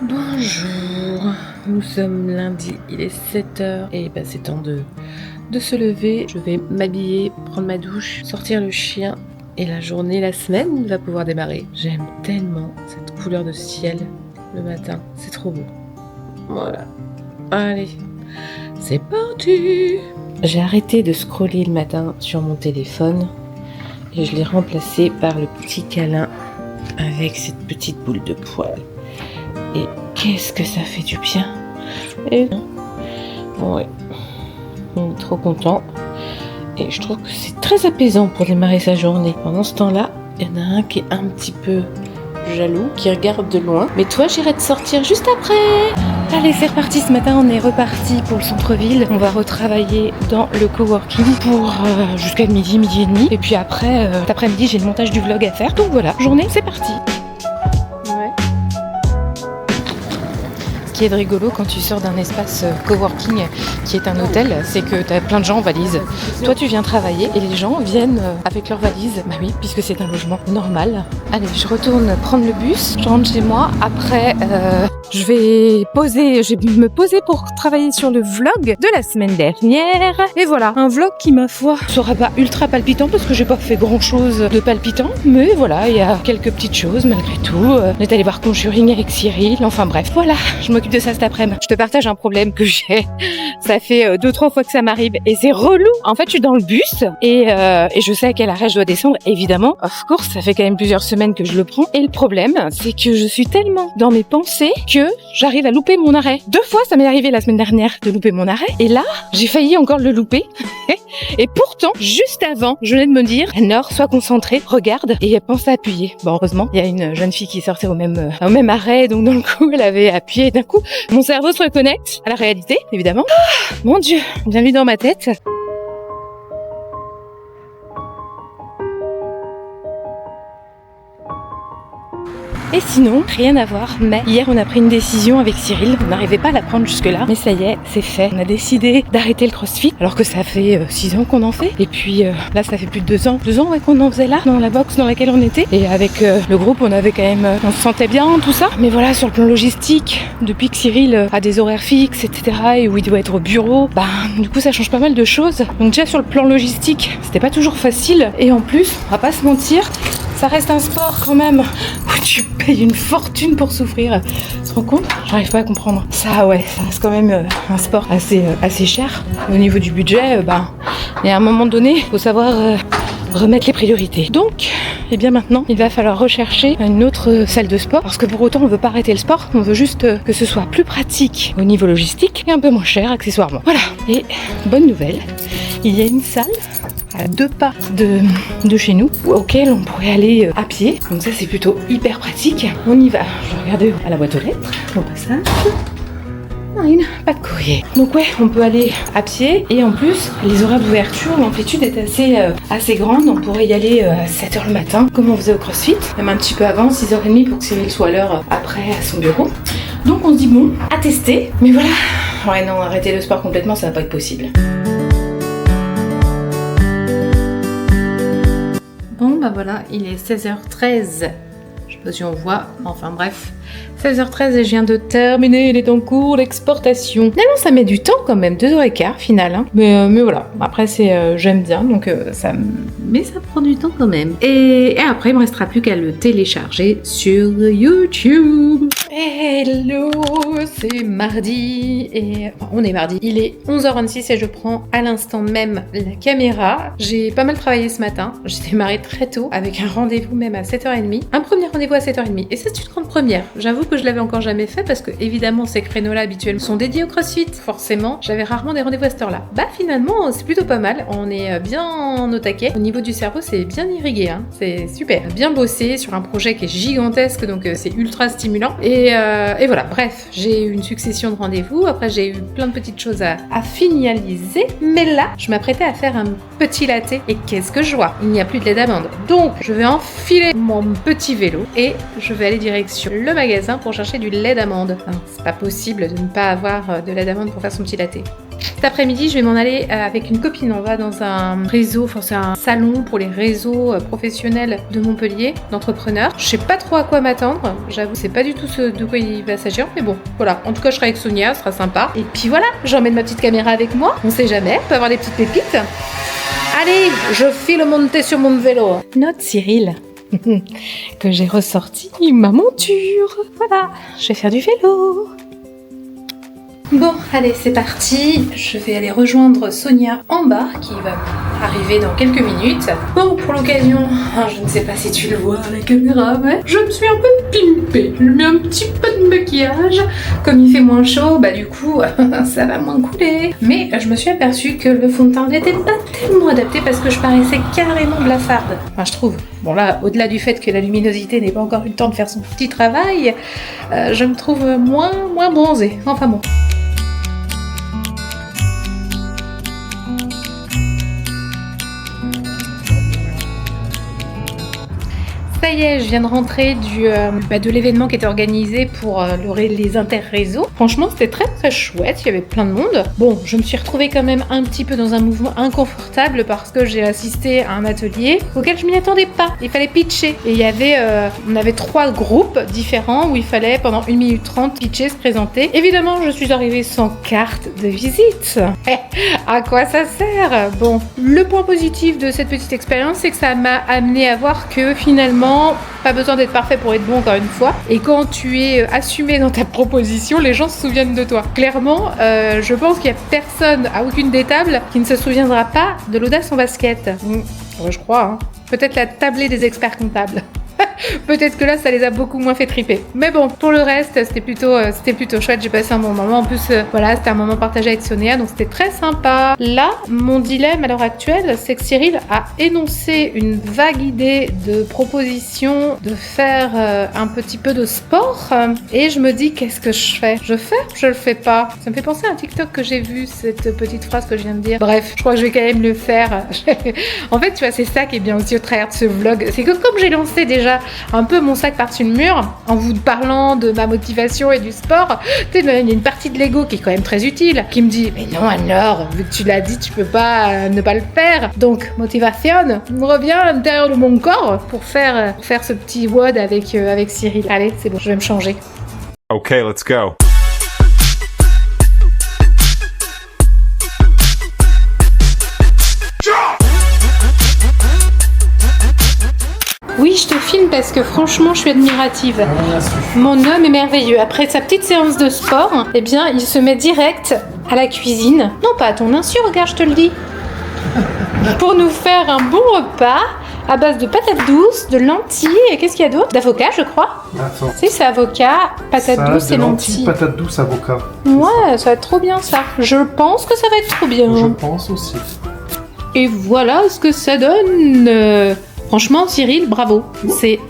Bonjour, nous sommes lundi, il est 7h et c'est temps de se lever. Je vais m'habiller, prendre ma douche, sortir le chien et la journée, la semaine va pouvoir démarrer. J'aime tellement cette couleur de ciel le matin, c'est trop beau. Voilà, allez, c'est parti. J'ai arrêté de scroller le matin sur mon téléphone et je l'ai remplacé par le petit câlin avec cette petite boule de poil. Et qu'est-ce que ça fait du bien. Et ouais, on est trop content. Et je trouve que c'est très apaisant pour démarrer sa journée. Pendant ce temps-là, il y en a un qui est un petit peu jaloux, qui regarde de loin. Mais toi, j'irai te sortir juste après. Allez, c'est reparti. Ce matin, on est reparti pour le centre-ville. On va retravailler dans le coworking pour jusqu'à midi et demi. Et puis après, cet après-midi, j'ai le montage du vlog à faire. Donc voilà, journée, c'est parti. Ce qui est de rigolo quand tu sors d'un espace coworking qui est un hôtel, c'est que tu as plein de gens en valise. Toi, tu viens travailler et les gens viennent avec leurs valises. Bah oui, puisque c'est un logement normal. Allez, je retourne prendre le bus, je rentre chez moi. Après, je vais me poser pour travailler sur le vlog de la semaine dernière. Et voilà, un vlog qui, ma foi, sera pas ultra palpitant parce que j'ai pas fait grand chose de palpitant. Mais voilà, il y a quelques petites choses malgré tout. On est allé voir Conjuring avec Cyril. Enfin bref, voilà, je m'occupe de ça cet après-midi. Je te partage un problème que j'ai. Ça fait 2-3 fois que ça m'arrive et c'est relou. En fait, je suis dans le bus et je sais à quel arrêt je dois descendre. Évidemment, of course, ça fait quand même plusieurs semaines que je le prends. Et le problème, c'est que je suis tellement dans mes pensées que j'arrive à louper mon arrêt. 2 fois, ça m'est arrivé la semaine dernière de louper mon arrêt. Et là, j'ai failli encore le louper. Et pourtant, juste avant, je venais de me dire, Nord, sois concentrée, regarde et pense à appuyer. Bon, heureusement, il y a une jeune fille qui sortait au même arrêt, donc dans le coup, elle avait appuyé. Et d'un coup, mon cerveau se reconnecte à la réalité, évidemment. Ah, mon Dieu, bienvenue dans ma tête. Et sinon, rien à voir, mais hier on a pris une décision avec Cyril, on n'arrivait pas à la prendre jusque-là, mais ça y est, c'est fait. On a décidé d'arrêter le crossfit, alors que ça fait 6 ans qu'on en fait, et puis là ça fait plus de 2 ans, ouais, qu'on en faisait là, dans la box dans laquelle on était, et avec le groupe on avait quand même, on se sentait bien, tout ça, mais voilà, sur le plan logistique, depuis que Cyril a des horaires fixes, etc., et où il doit être au bureau, du coup ça change pas mal de choses, donc déjà sur le plan logistique, c'était pas toujours facile, et en plus, on va pas se mentir, ça reste un sport quand même où tu payes une fortune pour souffrir. Tu te rends compte ? J'arrive pas à comprendre. Ça ouais, ça reste quand même un sport assez cher. Au niveau du budget, et à un moment donné, il faut savoir remettre les priorités. Donc, bien maintenant, il va falloir rechercher une autre salle de sport parce que pour autant, on veut pas arrêter le sport, on veut juste que ce soit plus pratique au niveau logistique et un peu moins cher accessoirement. Voilà. Et bonne nouvelle, il y a une salle à 2 pas de chez nous auquel on pourrait aller à pied. Donc ça c'est plutôt hyper pratique. On y va. Je vais regarder à la boîte aux lettres au passage. Pas de courrier. Donc ouais, on peut aller à pied et en plus les horaires d'ouverture, l'amplitude est assez grande. On pourrait y aller à 7h le matin comme on faisait au CrossFit, même un petit peu avant, 6h30 pour que Cyril soit à l'heure après à son bureau. Donc on se dit bon, à tester. Mais voilà, ouais non, arrêter le sport complètement ça va pas être possible. Bon voilà, il est 16h13. Je sais pas si on voit, enfin bref. 16h13 et je viens de terminer les temps cours d'exportation. Finalement ça met du temps quand même, 2h15 final. Hein. Mais voilà, après c'est j'aime bien, donc mais ça prend du temps quand même. Et après il me restera plus qu'à le télécharger sur YouTube. Hello, c'est mardi et on est mardi. Il est 11h26 et je prends à l'instant même la caméra. J'ai pas mal travaillé ce matin. J'ai démarré très tôt avec un rendez-vous même à 7h30. Un premier rendez-vous à 7h30 et c'est une grande première. J'avoue que je l'avais encore jamais fait parce que évidemment ces créneaux-là habituellement sont dédiés au CrossFit. Forcément, j'avais rarement des rendez-vous à cette heure-là. Finalement, c'est plutôt pas mal. On est bien au taquet. Au niveau du cerveau, c'est bien irrigué. Hein. C'est super. Bien bossé sur un projet qui est gigantesque, donc c'est ultra stimulant. Et voilà, bref, j'ai eu une succession de rendez-vous. Après, j'ai eu plein de petites choses à finaliser. Mais là, je m'apprêtais à faire un petit latte. Et qu'est-ce que je vois ? Il n'y a plus de lait d'amande. Donc, je vais enfiler mon petit vélo et je vais aller direction le magasin pour chercher du lait d'amande. C'est pas possible de ne pas avoir de lait d'amande pour faire son petit latte. Cet après-midi, je vais m'en aller avec une copine. On va dans un réseau, enfin c'est un salon pour les réseaux professionnels de Montpellier, d'entrepreneurs. Je sais pas trop à quoi m'attendre. J'avoue, c'est pas du tout ce de quoi il va s'agir, mais bon, voilà. En tout cas, je serai avec Sonia, ce sera sympa. Et puis voilà, j'emmène ma petite caméra avec moi. On sait jamais, on peut avoir des petites pépites. Allez, je file monter sur mon vélo. Note Cyril. Que j'ai ressorti ma monture. Voilà, je vais faire du vélo. Bon, allez, c'est parti. Je vais aller rejoindre Sonia en bas, qui va arriver dans quelques minutes. Bon, pour l'occasion, je ne sais pas si tu le vois à la caméra, mais je me suis un peu pimpée. Je mets un petit peu de maquillage. Comme il fait moins chaud, bah du coup, ça va moins couler. Mais je me suis aperçue que le fond de teint n'était pas tellement adapté parce que je paraissais carrément blafarde. Enfin, je trouve. Bon là, au-delà du fait que la luminosité n'ait pas encore eu le temps de faire son petit travail, je me trouve moins bronzée. Enfin bon. Ça y est, je viens de rentrer de l'événement qui était organisé pour les interréseaux. Franchement, c'était très très chouette, il y avait plein de monde. Bon, je me suis retrouvée quand même un petit peu dans un mouvement inconfortable parce que j'ai assisté à un atelier auquel je m'y attendais pas. Il fallait pitcher. Et on avait 3 groupes différents où il fallait pendant 1 minute 30 pitcher, se présenter. Évidemment, je suis arrivée sans carte de visite. À quoi ça sert? Bon, le point positif de cette petite expérience, c'est que ça m'a amené à voir que finalement, pas besoin d'être parfait pour être bon encore une fois. Et quand tu es assumé dans ta proposition, les gens se souviennent de toi. Clairement, je pense qu'il n'y a personne à aucune des tables qui ne se souviendra pas de l'audace en basket. Ouais, je crois, hein. Peut-être la tablée des experts comptables. Peut-être que là, ça les a beaucoup moins fait triper. Mais bon, pour le reste, c'était plutôt chouette. J'ai passé un bon moment. En plus, voilà, c'était un moment partagé avec Sonia, donc c'était très sympa. Là, mon dilemme à l'heure actuelle, c'est que Cyril a énoncé une vague idée de proposition de faire un petit peu de sport. Et je me dis, qu'est-ce que je fais? Je le fais pas. Ça me fait penser à un TikTok que j'ai vu, cette petite phrase que je viens de dire. Bref, je crois que je vais quand même le faire. En fait, tu vois, c'est ça qui est bien aussi au travers de ce vlog. C'est que comme j'ai lancé déjà un peu mon sac par-dessus le mur en vous parlant de ma motivation et du sport, tu sais, il y a une partie de l'ego qui est quand même très utile, qui me dit mais non alors, vu que tu l'as dit, tu peux pas ne pas le faire. Donc motivation revient à l'intérieur de mon corps pour faire ce petit WOD avec Cyril. Allez, c'est bon, je vais me changer. Ok, let's go. Oui, je te filme parce que franchement, je suis admirative. Mon homme est merveilleux. Après sa petite séance de sport, eh bien, il se met direct à la cuisine. Non, pas à ton insu, regarde, je te le dis. Pour nous faire un bon repas à base de patates douces, de lentilles et qu'est-ce qu'il y a d'autre? D'avocat, je crois. Attends. Si, c'est avocat, patates douces et lentilles. Patates douces, avocat. Ouais, ça va être trop bien ça. Je pense que ça va être trop bien. Je pense aussi. Et voilà ce que ça donne. Franchement, Cyril, bravo. C'est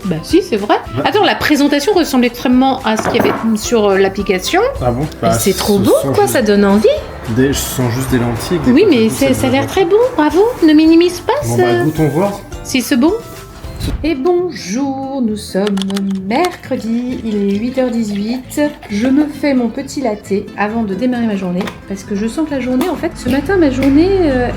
vrai. Attends, la présentation ressemble extrêmement à ce qu'il y avait sur l'application. Ah bon? C'est trop beau, quoi, ça donne envie. Ce sont juste des lentilles. Oui, mais ça a l'air très bon, bravo. Ne minimise pas Bon, goûtons voir. si c'est bon. Et bonjour, nous sommes mercredi, il est 8h18. Je me fais mon petit latte avant de démarrer ma journée parce que je sens que la journée, en fait, ce matin, ma journée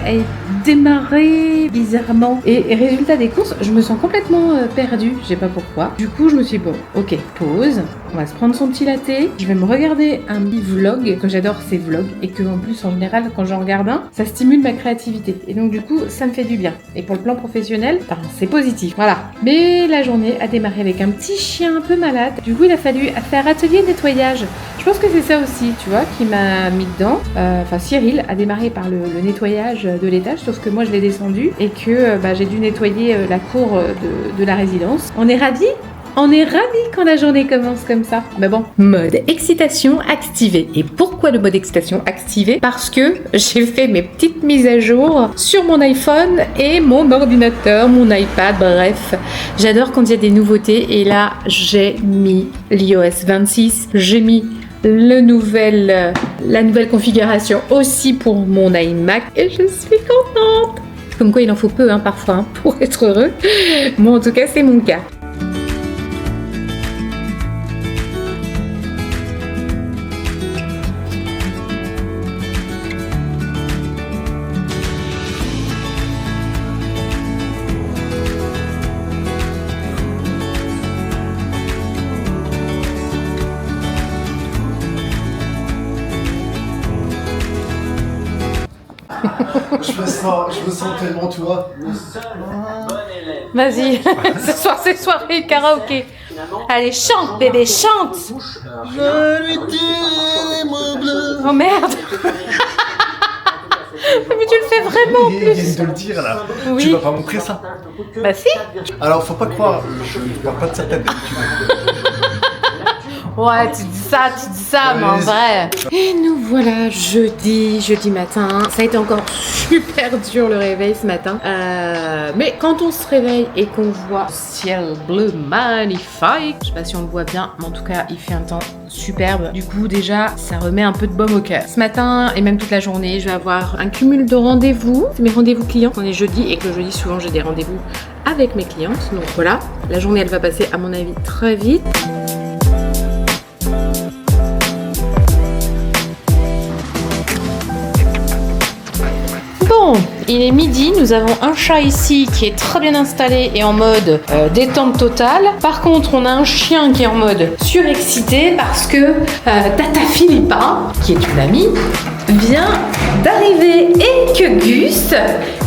est démarrée bizarrement. Et résultat des courses, je me sens complètement perdue, je sais pas pourquoi. Du coup, je me suis dit, bon, ok, pause. On va se prendre son petit latte. Je vais me regarder un petit vlog, que j'adore ces vlogs, et que en plus, en général, quand j'en regarde un, ça stimule ma créativité. Et donc, du coup, ça me fait du bien. Et pour le plan professionnel, c'est positif. Voilà. Mais la journée a démarré avec un petit chien un peu malade. Du coup, il a fallu faire atelier nettoyage. Je pense que c'est ça aussi, tu vois, qui m'a mis dedans. Cyril a démarré par le nettoyage de l'étage, sauf que moi, je l'ai descendu et que j'ai dû nettoyer la cour de la résidence. On est ravis quand la journée commence comme ça. Mais bon, mode excitation activé. Et pourquoi le mode excitation activé? Parce que j'ai fait mes petites mises à jour sur mon iPhone et mon ordinateur, mon iPad, bref. J'adore quand il y a des nouveautés. Et là, j'ai mis l'iOS 26, j'ai mis la nouvelle configuration aussi pour mon iMac et je suis contente. Comme quoi il en faut peu parfois pour être heureux. Bon, en tout cas, c'est mon cas. Je me sens tellement toi. Vas-y, ce soir c'est soirée karaoké. Allez, chante bébé, chante. Je lui dis mon bleu. Oh merde. Mais tu le fais vraiment en Il plus. vient de le dire là. Oui. Tu vas pas montrer ça. Bah si. Alors faut pas croire, je ne parle pas de sa tête d'habitude. Ouais, tu dis ça, mais en vrai. Et nous voilà jeudi matin. Ça a été encore super dur le réveil ce matin. Mais quand on se réveille et qu'on voit ciel bleu magnifique, je sais pas si on le voit bien, mais en tout cas il fait un temps superbe. Du coup déjà ça remet un peu de baume au cœur. Ce matin et même toute la journée, je vais avoir un cumul de rendez-vous. C'est mes rendez-vous clients. On est jeudi et que le jeudi souvent j'ai des rendez-vous avec mes clientes. Donc voilà, la journée elle va passer à mon avis très vite. Bon, il est midi, nous avons un chat ici qui est très bien installé et en mode détente totale. Par contre, on a un chien qui est en mode surexcité parce que Tata Philippa, qui est une amie, vient d'arriver et que Gus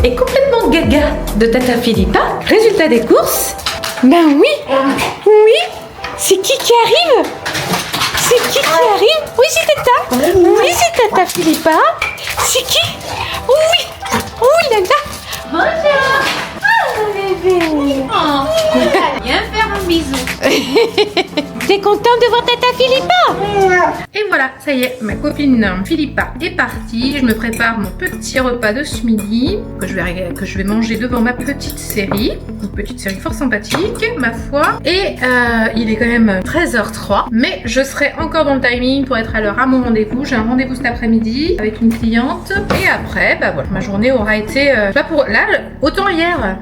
est complètement gaga de Tata Philippa. Résultat des courses, ben oui, c'est qui arrive? C'est qui arrive? Oui, c'est Tata. Oui, c'est Tata Philippa. C'est qui? Oui. Oui, là. Bonjour. Oh, bébé. Oh, viens faire un bisou. T'es contente de voir Tata Philippa? Et voilà, ça y est, ma copine Philippa est partie. Je me prépare mon petit repas de ce midi que je vais manger devant ma petite série. Une petite série fort sympathique, ma foi. Et il est quand même 13h03. Mais je serai encore dans le timing pour être à l'heure à mon rendez-vous. J'ai un rendez-vous cet après-midi avec une cliente. Et après, bah voilà, ma journée aura été... autant hier,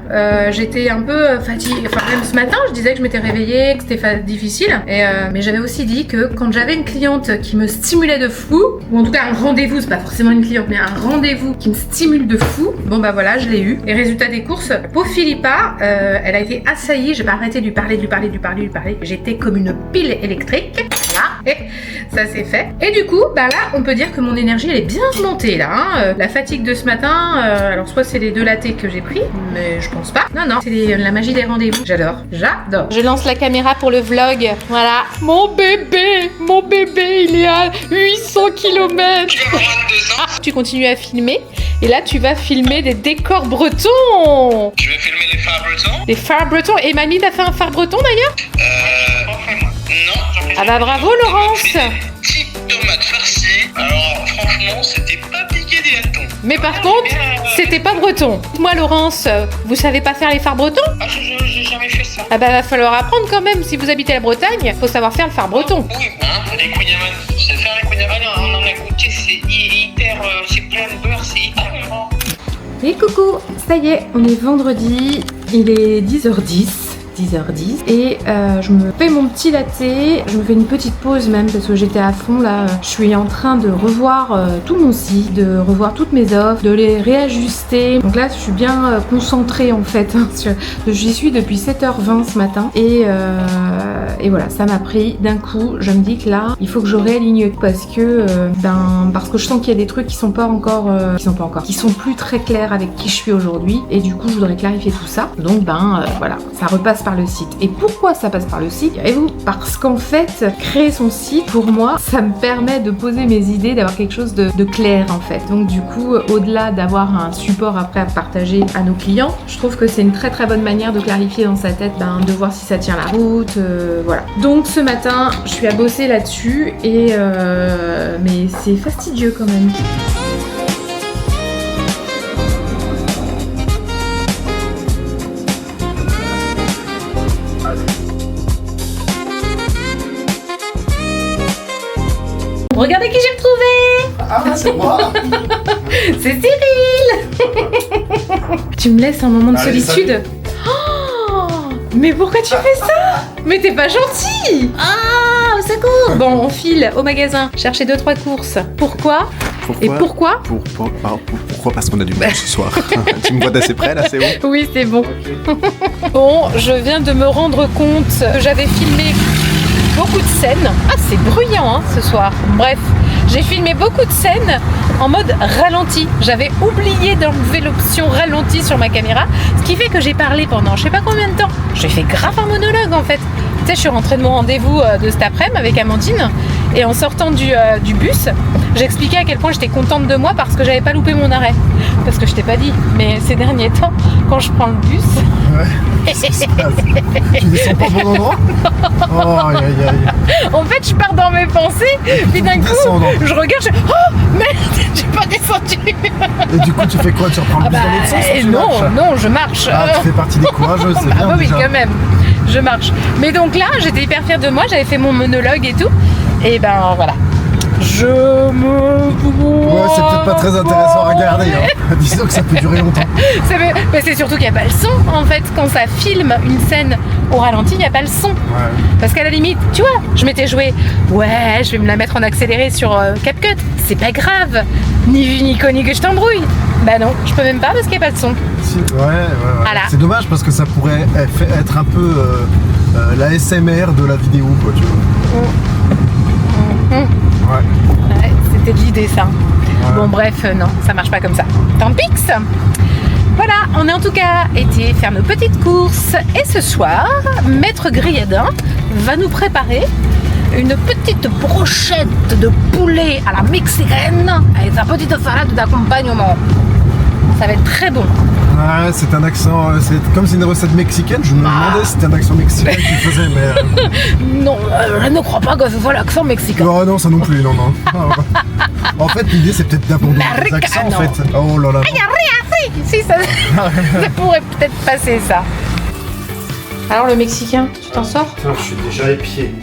j'étais un peu fatiguée. Enfin, même ce matin, je disais que je m'étais réveillée, que c'était difficile. Mais j'avais aussi dit que quand j'avais une cliente qui me stimulait de fou, ou en tout cas un rendez-vous, c'est pas forcément une cliente, mais un rendez-vous qui me stimule de fou, bon bah voilà, je l'ai eu. Et résultat des courses, pour Philippa, elle a été assaillie, j'ai pas arrêté de lui parler. J'étais comme une pile électrique. Voilà, et ça c'est fait. Et du coup, bah là, on peut dire que mon énergie, elle est bien remontée là. Hein. La fatigue de ce matin, alors soit c'est les 2 lattés que j'ai pris, mais je pense pas. Non, c'est la magie des rendez-vous. J'adore. Je lance la caméra pour le vlog. Voilà. Mon bébé, il est à 800 km. Tu continues à filmer. Et là, tu vas filmer des décors bretons. Je vais filmer les phares bretons. Des phares bretons. Et mamie, t'as fait un phare breton d'ailleurs? Non. Ah bah bravo Laurence. Petites tomates farcies. Alors franchement, c'était pas piqué des hâtons. Mais par contre, c'était pas breton. Moi Laurence, vous savez pas faire les phares bretons? Ah, j'ai jamais fait ça. Ah bah va falloir apprendre quand même. Si vous habitez la Bretagne, faut savoir faire le phare breton. Oui, les kouign-amann. Je sais faire les kouign-amann, on en a goûté, c'est hyper, c'est plein de beurre, c'est hyper bon. Et coucou, ça y est, on est vendredi, il est 10h10. Et je me fais mon petit latte, je me fais une petite pause même parce que j'étais à fond là. Je suis en train de revoir tout mon site, de revoir toutes mes offres, de les réajuster. Donc là je suis bien concentrée en fait. J'y suis depuis 7h20 ce matin et voilà, ça m'a pris d'un coup. Je me dis que là il faut que je réaligne parce que je sens qu'il y a des trucs qui sont plus très clairs avec qui je suis aujourd'hui et du coup je voudrais clarifier tout ça. Donc voilà, ça repasse par le site. Et pourquoi ça passe par le site, direz-vous? Parce qu'en fait, créer son site, pour moi, ça me permet de poser mes idées, d'avoir quelque chose de clair en fait. Donc du coup, au-delà d'avoir un support après à partager à nos clients, je trouve que c'est une très très bonne manière de clarifier dans sa tête, de voir si ça tient la route, voilà. Donc ce matin, je suis à bosser là-dessus et mais c'est fastidieux quand même. Regardez qui j'ai retrouvé! Ah, c'est moi. C'est Cyril. Tu me laisses un moment de Allez, solitude? Oh, mais pourquoi tu fais ça? Mais t'es pas gentil! Ah, au secours! Bon, on file au magasin chercher 2-3 courses. Pourquoi? Et pourquoi? Pourquoi? Parce qu'on a du mal ce soir. Tu me vois d'assez près là, c'est bon? Oui, c'est bon. Bon, je viens de me rendre compte que j'avais filmé beaucoup de scènes. Ah, c'est bruyant hein, ce soir. Bref, J'ai filmé beaucoup de scènes en mode ralenti. J'avais oublié d'enlever l'option ralenti sur ma caméra, ce qui fait que j'ai parlé pendant je sais pas combien de temps. J'ai fait grave un monologue en fait. Tu sais, je suis rentrée de mon rendez-vous de cet après-midi avec Amandine et en sortant du bus, j'expliquais à quel point j'étais contente de moi parce que j'avais pas loupé mon arrêt. Parce que je t'ai pas dit, mais ces derniers temps, quand je prends le bus... Ouais. Tu descends pas au bon endroit? Oh, aïe, aïe, aïe. En fait, je pars dans mes pensées, puis d'un coup, descendre. je regarde, oh merde, j'ai pas descendu. Et du coup, tu fais quoi? Tu reprends le bus dans l'autre sens ou tu marches? non, je marche. Ah, tu fais partie des courageux, c'est bien Ah oui, déjà. quand même, je marche. Mais donc là, j'étais hyper fière de moi, j'avais fait mon monologue et tout. Et ben voilà. Je me... Ouais, c'est peut-être pas très intéressant à regarder. Hein. Disons que ça peut durer longtemps. Mais c'est surtout qu'il n'y a pas le son en fait. Quand ça filme une scène au ralenti, il n'y a pas le son. Ouais. Parce qu'à la limite, tu vois, je m'étais joué, ouais, je vais me la mettre en accéléré sur CapCut. C'est pas grave. Ni vu ni connu que je t'embrouille. Bah non, je peux même pas parce qu'il n'y a pas de son. Ouais. Voilà. C'est dommage parce que ça pourrait être un peu la SMR de la vidéo, quoi, tu vois. Ouais. Ouais, c'était l'idée ça. Bon bref, non, ça marche pas comme ça. Tant pis. Voilà, on a en tout cas été faire nos petites courses et ce soir, Maître Grilladin va nous préparer une petite brochette de poulet à la mexicaine avec sa petite salade d'accompagnement. Ça va être très bon. Ouais, c'est un accent, c'est comme c'est une recette mexicaine, je me demandais si c'était un accent mexicain que tu faisais, mais... Non, je ne crois pas que ce soit l'accent mexicain. Oh non, ça non plus, non. En fait, l'idée c'est peut-être d'abandonner les accents, en fait. Oh là là. Il n'y a rien, si, ça pourrait peut-être passer ça. Alors le mexicain, tu t'en sors? Putain, je suis déjà épié.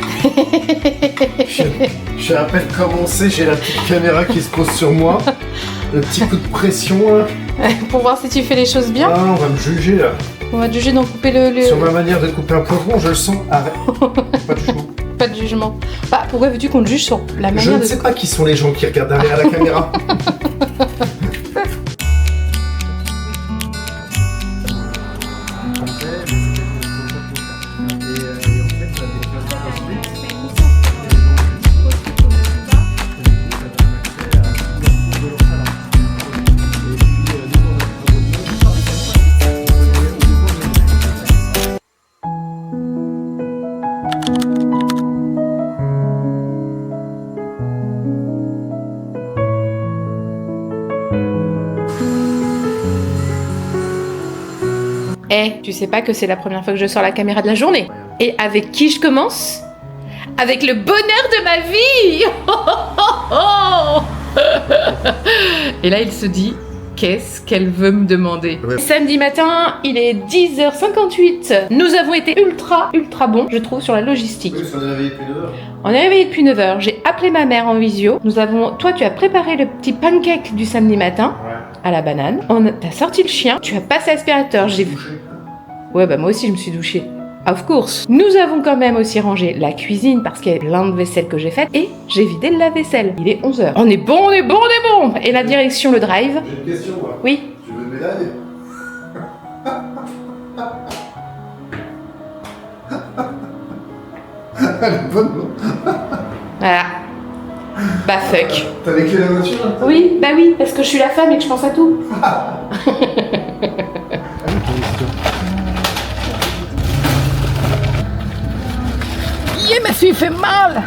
J'ai à peine commencé, j'ai la petite caméra qui se pose sur moi. Le petit coup de pression là. Pour voir si tu fais les choses bien. Ah, on va me juger là. On va te juger d'en couper le... Sur ma manière de couper un poivron, je le sens. Arrête. Pas de jugement. Pas de jugement. Bah, pourquoi veux-tu qu'on te juge sur la Je manière ne de... sais pas qui sont les gens qui regardent derrière la caméra. Eh, tu sais pas que c'est la première fois que je sors la caméra de la journée. Et avec qui je commence? Avec le bonheur de ma vie. Et là, il se dit, qu'est-ce qu'elle veut me demander? Ouais. Samedi matin, il est 10h58. Nous avons été ultra bons, je trouve, sur la logistique. Oui, on est réveillé depuis 9h. On est réveillé depuis 9h. J'ai appelé ma mère en visio. Toi, tu as préparé le petit pancake du samedi matin. Ouais. À la banane. T'as sorti le chien, tu as passé l'aspirateur, j'ai vu. Ouais, bah moi aussi je me suis douchée. Of course. Nous avons quand même aussi rangé la cuisine parce qu'il y a plein de vaisselle que j'ai faite et j'ai vidé le lave-vaisselle. Il est 11h. On est bon. Et la direction, le drive. J'ai une question, moi. Oui. Tu veux une médaille? Elle est bonne, non? Voilà. Bah fuck. T'as les clés de la voiture là? Oui, bah oui, parce que je suis la femme et que je pense à tout. Yeah, ma fille fait mal.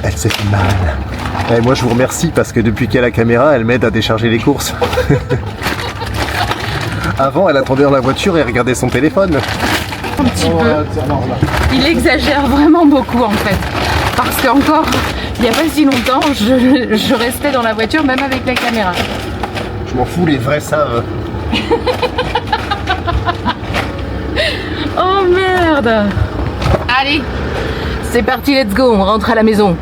Elle s'est fait mal. Et moi je vous remercie parce que depuis qu'elle a la caméra, elle m'aide à décharger les courses. Avant, elle attendait dans la voiture et regardait son téléphone. Un petit peu. Il exagère vraiment beaucoup en fait. Parce qu'encore, il n'y a pas si longtemps, je restais dans la voiture même avec la caméra. Je m'en fous, les vrais savent. Oh merde. Allez, c'est parti, let's go, on rentre à la maison.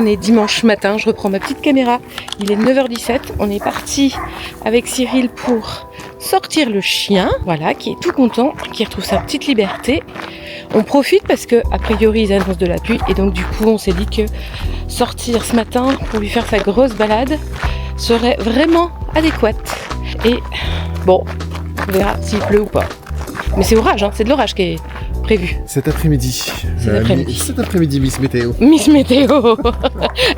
est dimanche matin, je reprends ma petite caméra. Il est 9h17, on est parti avec Cyril pour sortir le chien, voilà, qui est tout content, qui retrouve sa petite liberté. On profite parce que a priori ils annoncent de la pluie et donc du coup on s'est dit que sortir ce matin pour lui faire sa grosse balade serait vraiment adéquate. Et bon, on verra s'il pleut ou pas. Mais c'est orage, hein, c'est de l'orage qui est prévu. Cet après-midi. Cet après-midi, Miss Météo. Miss Météo.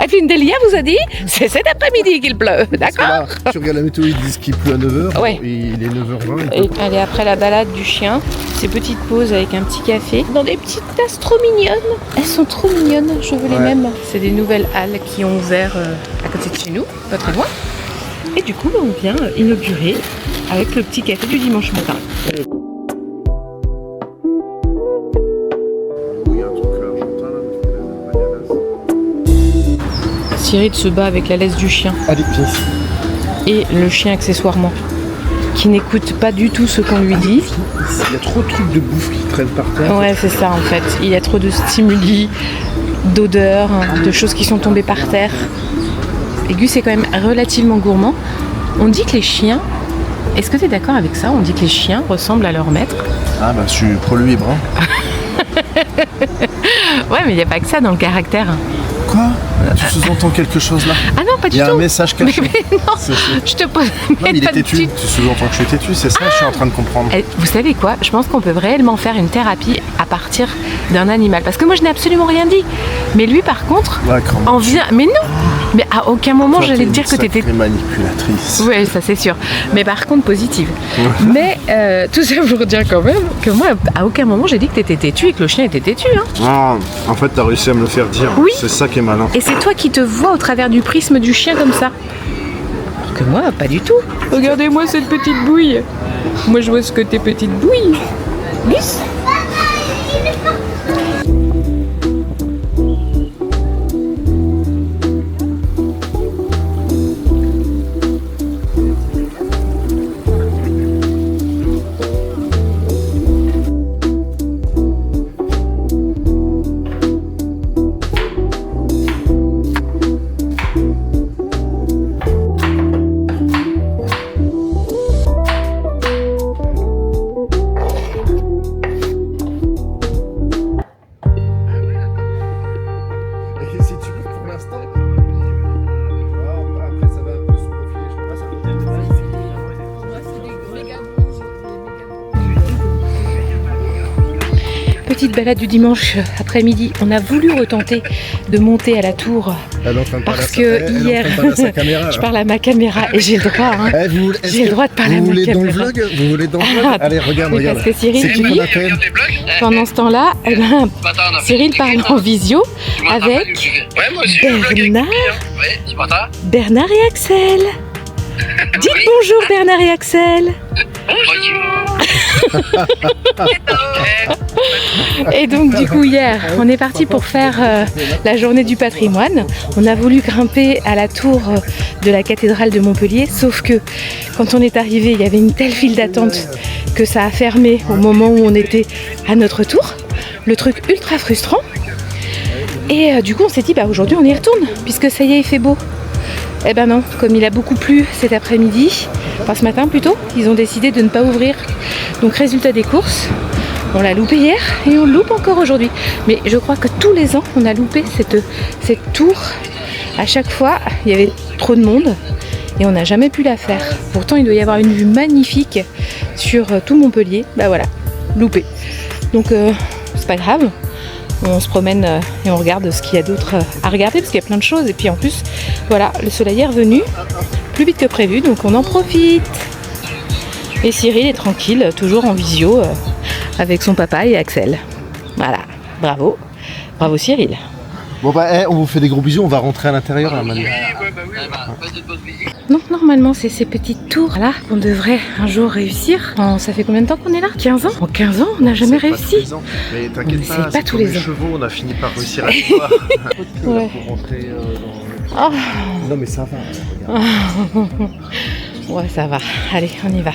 Evelyne Delia vous a dit, c'est cet après-midi qu'il pleut, d'accord? Là, tu regardes la météo, ils disent qu'il pleut à 9h. Ouais. Et il est 9h20. Et allez, après la balade du chien, ces petites pauses avec un petit café, dans des petites tasses trop mignonnes. Elles sont trop mignonnes, je veux les mêmes. C'est des nouvelles halles qui ont ouvert à côté de chez nous, pas très loin. Et du coup, on vient inaugurer avec le petit café du dimanche matin. Cyril se bat avec la laisse du chien. Allez, pièce. Et le chien accessoirement, qui n'écoute pas du tout ce qu'on lui dit. Il y a trop de trucs de bouffe qui traînent par terre. Ouais, c'est ça en fait. Il y a trop de stimuli, d'odeurs, de choses qui sont tombées par terre. Et Gus est quand même relativement gourmand. On dit que les chiens, est-ce que tu es d'accord avec ça? On dit que les chiens ressemblent à leur maître. Ah bah je suis pro-libre. Ouais, mais il n'y a pas que ça dans le caractère. Quoi? Tu sous-entends quelque chose là? Ah non, pas du Il y a tout. un message caché. Mais non, je te pose. Non, mais il est têtu. Tu sous-entends que je suis têtu, c'est ça que je suis en train de comprendre. Vous savez quoi? Je pense qu'on peut réellement faire une thérapie à partir d'un animal. Parce que moi, je n'ai absolument rien dit. Mais lui, par contre, Ouais, en vient. Mais non! Mais à aucun moment, Toi, j'allais t'es te dire que une t'étais. sacrée manipulatrice. Oui, ça c'est sûr. Mais par contre, positive. Mais tout ça pour dire quand même que moi, à aucun moment, j'ai dit que t'étais têtu et que le chien était têtu. Hein. Non, en fait, t'as réussi à me le faire dire. Oui. C'est ça qui est malin. Et c'est toi qui te vois au travers du prisme du chien comme ça. Alors que moi, pas du tout. Regardez-moi cette petite bouille. Moi, je vois ce que tes petites bouilles. Gus. Et si tu veux, pour l'instant. Après, ça va un peu se profiler, je crois. Petite balade du dimanche après-midi. On a voulu retenter de monter à la tour parce que hier, je parle à ma caméra et j'ai le droit. Hein. J'ai le droit de parler à ma caméra. Vous voulez dans le vlog? Allez, regarde. Parce que Cyril, C'est qui lui, qu'on appelle? pendant ce temps-là, eh ben, Cyril parle en visio avec Bernard et Axel. Dites bonjour Bernard et Axel. Et donc du coup hier on est parti pour faire la journée du patrimoine. On a voulu grimper à la tour de la cathédrale de Montpellier, sauf que quand on est arrivé il y avait une telle file d'attente que ça a fermé au moment où on était à notre tour. Le truc ultra frustrant. Et du coup on s'est dit bah aujourd'hui on y retourne puisque ça y est il fait beau. Eh ben non, comme il a beaucoup plu cet après-midi, enfin ce matin plutôt, ils ont décidé de ne pas ouvrir. Donc résultat des courses, on l'a loupé hier et on le loupe encore aujourd'hui. Mais je crois que tous les ans, on a loupé cette tour. À chaque fois, il y avait trop de monde et on n'a jamais pu la faire. Pourtant, il doit y avoir une vue magnifique sur tout Montpellier. Bah voilà, loupé. Donc c'est pas grave. On se promène et on regarde ce qu'il y a d'autre à regarder parce qu'il y a plein de choses. Et puis en plus, voilà, le soleil est revenu plus vite que prévu, donc on en profite. Et Cyril est tranquille, toujours en visio avec son papa et Axel. Voilà, bravo. Bravo Cyril. Bon bah, on vous fait des gros bisous, on va rentrer à l'intérieur là maintenant. Donc normalement c'est ces petites tours là qu'on devrait un jour réussir. Ça fait combien de temps qu'on est là? 15 ans? En 15 ans on n'a jamais réussi. Mais t'inquiète pas, c'est pas tous les ans. chevaux, on a fini par réussir à le voir. Ouais. Pour rentrer Oh. Non mais ça va, regarde. Ouais ça va, allez on y va.